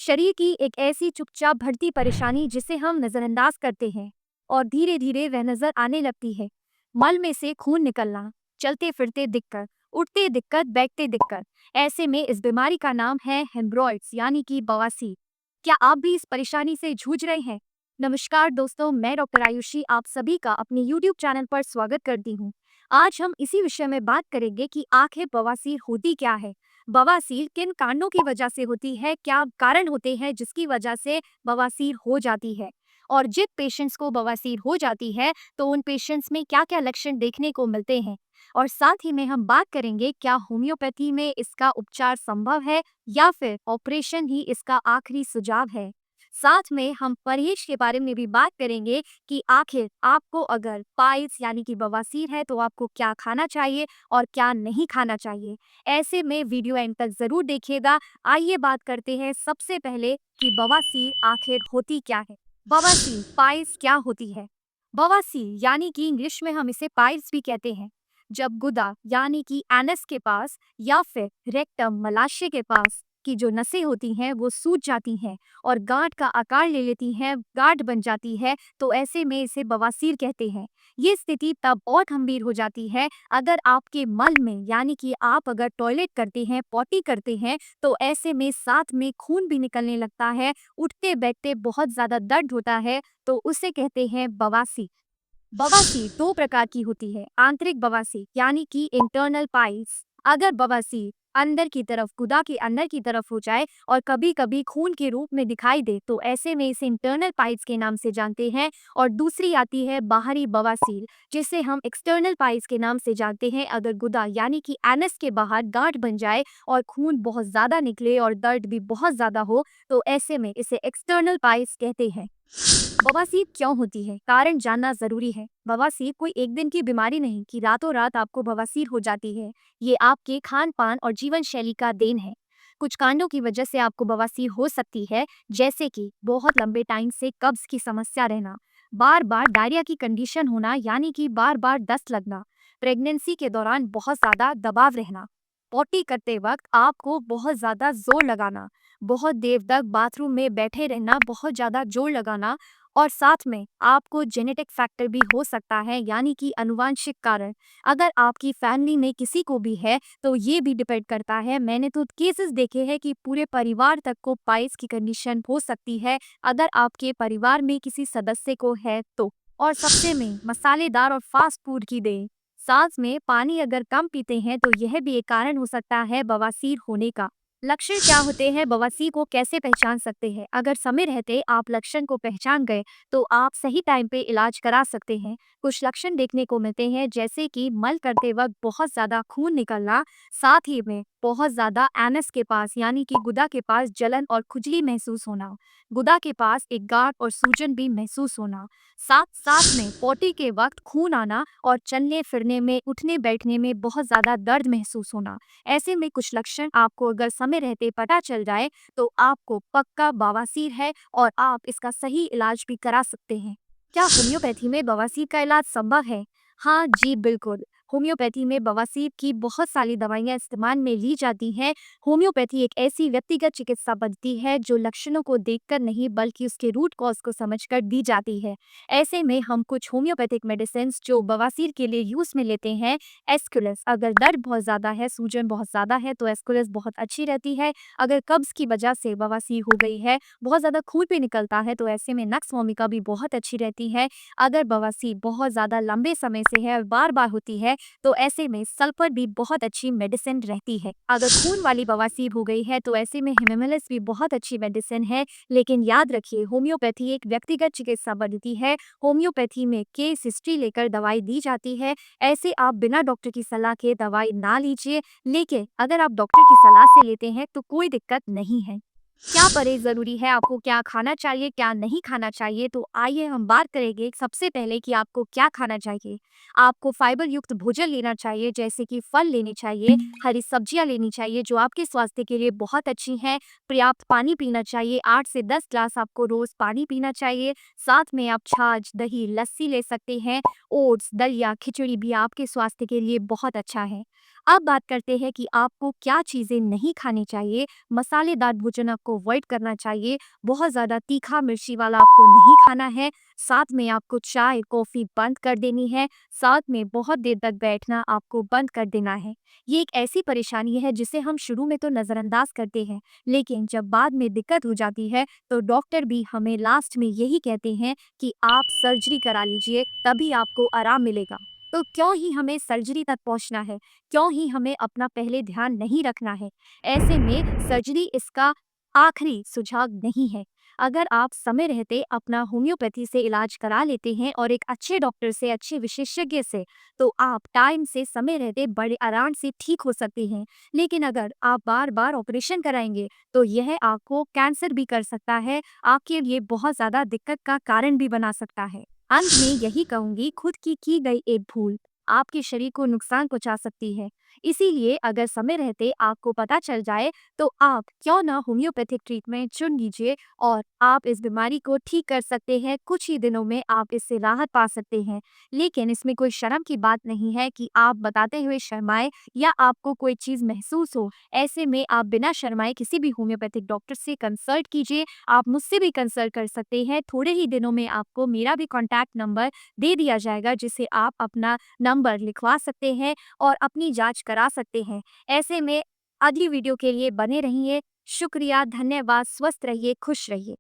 शरीर की एक ऐसी चुपचाप बढ़ती परेशानी जिसे हम नजरअंदाज करते हैं और धीरे धीरे वह नजर आने लगती है। मल में से खून निकलना, चलते फिरते दिक्कत, उठते दिक्कत, बैठते दिक्कत। ऐसे में इस बीमारी का नाम है हेमरोइड्स यानी कि बवासीर। क्या आप भी इस परेशानी से जूझ रहे हैं? नमस्कार दोस्तों, मैं डॉक्टर आयुषी आप सभी का अपने YouTube चैनल पर स्वागत करती हूँ। आज हम इसी विषय में बात करेंगे कि आखिर बवासीर होती क्या है, बवासीर किन कारणों की वजह से होती है, क्या कारण होते हैं जिसकी वजह से बवासीर हो जाती है, और जिन पेशेंट्स को बवासीर हो जाती है तो उन पेशेंट्स में क्या क्या लक्षण देखने को मिलते हैं। और साथ ही में हम बात करेंगे क्या होम्योपैथी में इसका उपचार संभव है या फिर ऑपरेशन ही इसका आखिरी सुझाव है। साथ में हम परहेज के बारे में भी बात करेंगे कि आखिर आपको अगर पाइल्स यानी कि बवासीर है तो आपको क्या खाना चाहिए और क्या नहीं खाना चाहिए। ऐसे में वीडियो एंड तक जरूर देखिएगा। आइए बात करते हैं सबसे पहले कि बवासीर आखिर होती क्या है। बवासीर पाइल्स क्या होती है? बवासीर यानी कि इंग्लिश में हम इसे पाइल्स भी कहते हैं। जब गुदा यानी कि एनस के पास या फिर रेक्टम मलाशय के पास की जो नसें होती हैं वो सूज जाती हैं और गांठ का आकार ले लेती हैं, गांठ बन जाती है, तो ऐसे में इसे बवासीर कहते हैं। ये स्थिति तब और गंभीर हो जाती है अगर आपके मल में यानी कि आप अगर टॉयलेट करते हैं, पॉटी करते हैं, तो ऐसे में साथ में खून भी निकलने लगता है, उठते बैठते बहुत ज्यादा दर्द होता है, तो उसे कहते हैं बवासीर। बवासीर दो प्रकार की होती है। आंतरिक बवासीर यानी कि इंटरनल पाइल्स। अगर बवासीर अंदर की तरफ, गुदा के अंदर की तरफ हो जाए और कभी कभी खून के रूप में दिखाई दे तो ऐसे में इसे इंटरनल पाइल्स के नाम से जानते हैं। और दूसरी आती है बाहरी बवासीर, जिसे हम एक्सटर्नल पाइल्स के नाम से जानते हैं। अगर गुदा यानी कि एनस के बाहर गांठ बन जाए और खून बहुत ज्यादा निकले और दर्द भी बहुत ज्यादा हो तो ऐसे में इसे एक्सटर्नल पाइल्स कहते हैं। बवासीर क्यों होती है, कारण जानना जरूरी है। बवासीर कोई एक दिन की बीमारी नहीं कि रातों रात आपको बवासीर हो जाती है। ये आपके खान पान और जीवन शैली का देन है। कुछ कारणों की वजह से आपको बवासीर हो सकती है, जैसे कि बहुत लंबे टाइम से कब्ज की समस्या रहना, बार बार डायरिया की कंडीशन होना यानी कि बार बार दस्त लगना, प्रेगनेंसी के दौरान बहुत ज्यादा दबाव रहना, पॉटी करते वक्त आपको बहुत ज्यादा जोर लगाना, बहुत देर तक बाथरूम में बैठे रहना, बहुत ज्यादा जोर लगाना, और साथ में आपको जेनेटिक फैक्टर भी हो सकता है यानी कि अनुवांशिक कारण। अगर आपकी फैमिली में किसी को भी है तो ये भी डिपेंड करता है। मैंने तो केसेस देखे हैं कि पूरे परिवार तक को पाइल्स की कंडीशन हो सकती है अगर आपके परिवार में किसी सदस्य को है तो। और सबसे में मसालेदार और फास्ट फूड की दें, साथ में पानी अगर कम पीते हैं तो यह भी एक कारण हो सकता है बवासीर होने का। लक्षण क्या होते हैं, बवासीर को कैसे पहचान सकते हैं? अगर समय रहते आप लक्षण को पहचान गए तो आप सही टाइम पे इलाज करा सकते हैं। कुछ लक्षण देखने को मिलते हैं जैसे कि मल करते वक्त बहुत ज्यादा खून निकलना, साथ ही में बहुत ज्यादा एनस के पास यानी कि गुदा के पास जलन और खुजली महसूस होना, गुदा के पास एक गांठ और सूजन भी महसूस होना, साथ साथ में पोटी के वक्त खून आना और चलने फिरने में, उठने बैठने में बहुत ज्यादा दर्द महसूस होना। ऐसे में कुछ लक्षण आपको अगर समय रहते पता चल जाए तो आपको पक्का बवासीर है और आप इसका सही इलाज भी करा सकते हैं। क्या होम्योपैथी में बवासीर का इलाज संभव है? हाँ जी, बिल्कुल। होम्योपैथी में बवासीर की बहुत सारी दवाइयाँ इस्तेमाल में ली जाती हैं। होम्योपैथी एक ऐसी व्यक्तिगत चिकित्सा पद्धति है जो लक्षणों को देखकर नहीं बल्कि उसके रूट कॉज को समझकर दी जाती है। ऐसे में हम कुछ होम्योपैथिक मेडिसिन जो बवासीर के लिए यूज में लेते हैं। एस्कुलस, अगर दर्द बहुत ज़्यादा है, सूजन बहुत ज़्यादा है तो एस्कुलस बहुत अच्छी रहती है। अगर कब्ज की वजह से बवासीर हो गई है, बहुत ज़्यादा खून भी निकलता है तो ऐसे में नक्स वोमिका भी बहुत अच्छी रहती है। अगर बवासीर बहुत ज़्यादा लंबे समय से है और बार बार होती है तो ऐसे में सल्फर भी बहुत अच्छी मेडिसिन रहती है। अगर खून वाली बवासीर हो गई है तो ऐसे में हिमेमेलिस भी बहुत अच्छी मेडिसिन है। लेकिन याद रखिए, होम्योपैथी एक व्यक्तिगत चिकित्सा पद्धति है। होम्योपैथी में केस हिस्ट्री लेकर दवाई दी जाती है। ऐसे आप बिना डॉक्टर की सलाह के दवाई ना लीजिए, लेकिन अगर आप डॉक्टर की सलाह से लेते हैं तो कोई दिक्कत नहीं है। क्या परहेज जरूरी है, आपको क्या खाना चाहिए, क्या नहीं खाना चाहिए, तो आइए हम बात करेंगे सबसे पहले कि आपको क्या खाना चाहिए। आपको फाइबर युक्त भोजन लेना चाहिए, जैसे कि फल लेने चाहिए, हरी सब्जियां लेनी चाहिए जो आपके स्वास्थ्य के लिए बहुत अच्छी हैं। पर्याप्त पानी पीना चाहिए, 8 से 10 ग्लास आपको रोज पानी पीना चाहिए। साथ में आप छाछ, दही, लस्सी ले सकते हैं। ओट्स, दलिया, खिचड़ी भी आपके स्वास्थ्य के लिए बहुत अच्छा है। अब बात करते हैं कि आपको क्या चीजें नहीं खानी चाहिए। मसालेदार भोजन आपको अवॉइड करना चाहिए। बहुत ज़्यादा तीखा मिर्ची वाला आपको नहीं खाना है। साथ में आपको चाय, कॉफ़ी बंद कर देनी है। साथ में बहुत देर तक बैठना आपको बंद कर देना है। ये एक ऐसी परेशानी है जिसे हम शुरू में तो नज़रअंदाज करते हैं, लेकिन जब बाद में दिक्कत हो जाती है तो डॉक्टर भी हमें लास्ट में यही कहते हैं कि आप सर्जरी करा लीजिए, तभी आपको आराम मिलेगा। तो क्यों ही हमें सर्जरी तक पहुंचना है? क्यों ही हमें अपना पहले ध्यान नहीं रखना है? ऐसे में सर्जरी इसका आखिरी सुझाव नहीं है। अगर आप समय रहते अपना होम्योपैथी से इलाज करा लेते हैं और एक अच्छे डॉक्टर से, अच्छे विशेषज्ञ से, तो आप टाइम से समय रहते बड़े आराम से ठीक हो सकते हैं। लेकिन अगर आप बार-बार ऑपरेशन कराएंगे, तो यह आपको कैंसर भी कर सकता है, आपके लिए बहुत ज़्यादा दिक्कत का कारण भी बना सकता है। अंत में यही कहूंगी, खुद की गई एक भूल आपके शरीर को नुकसान पहुंचा सकती है। इसीलिए अगर समय रहते आपको पता चल जाए, तो आप क्यों ना होम्योपैथिक ट्रीटमेंट चुन लीजिए और आप इस बीमारी को ठीक कर सकते हैं। कुछ ही दिनों में आप इससे राहत पा सकते हैं। लेकिन इसमें कोई शर्म की बात नहीं है कि आप बताते हुए शर्माए या आपको कोई चीज़ महसूस हो। ऐसे में आप बिना शर्माए किसी भी होम्योपैथिक डॉक्टर से कंसल्ट कीजिए। आप मुझसे भी कंसल्ट कर सकते हैं। थोड़े ही दिनों में आपको मेरा भी कॉन्टैक्ट नंबर दे दिया जाएगा, जिसे आप अपना नंबर लिखवा सकते हैं और अपनी जांच करा सकते हैं। ऐसे में अगली वीडियो के लिए बने रहिए। शुक्रिया, धन्यवाद, स्वस्थ रहिए, खुश रहिए।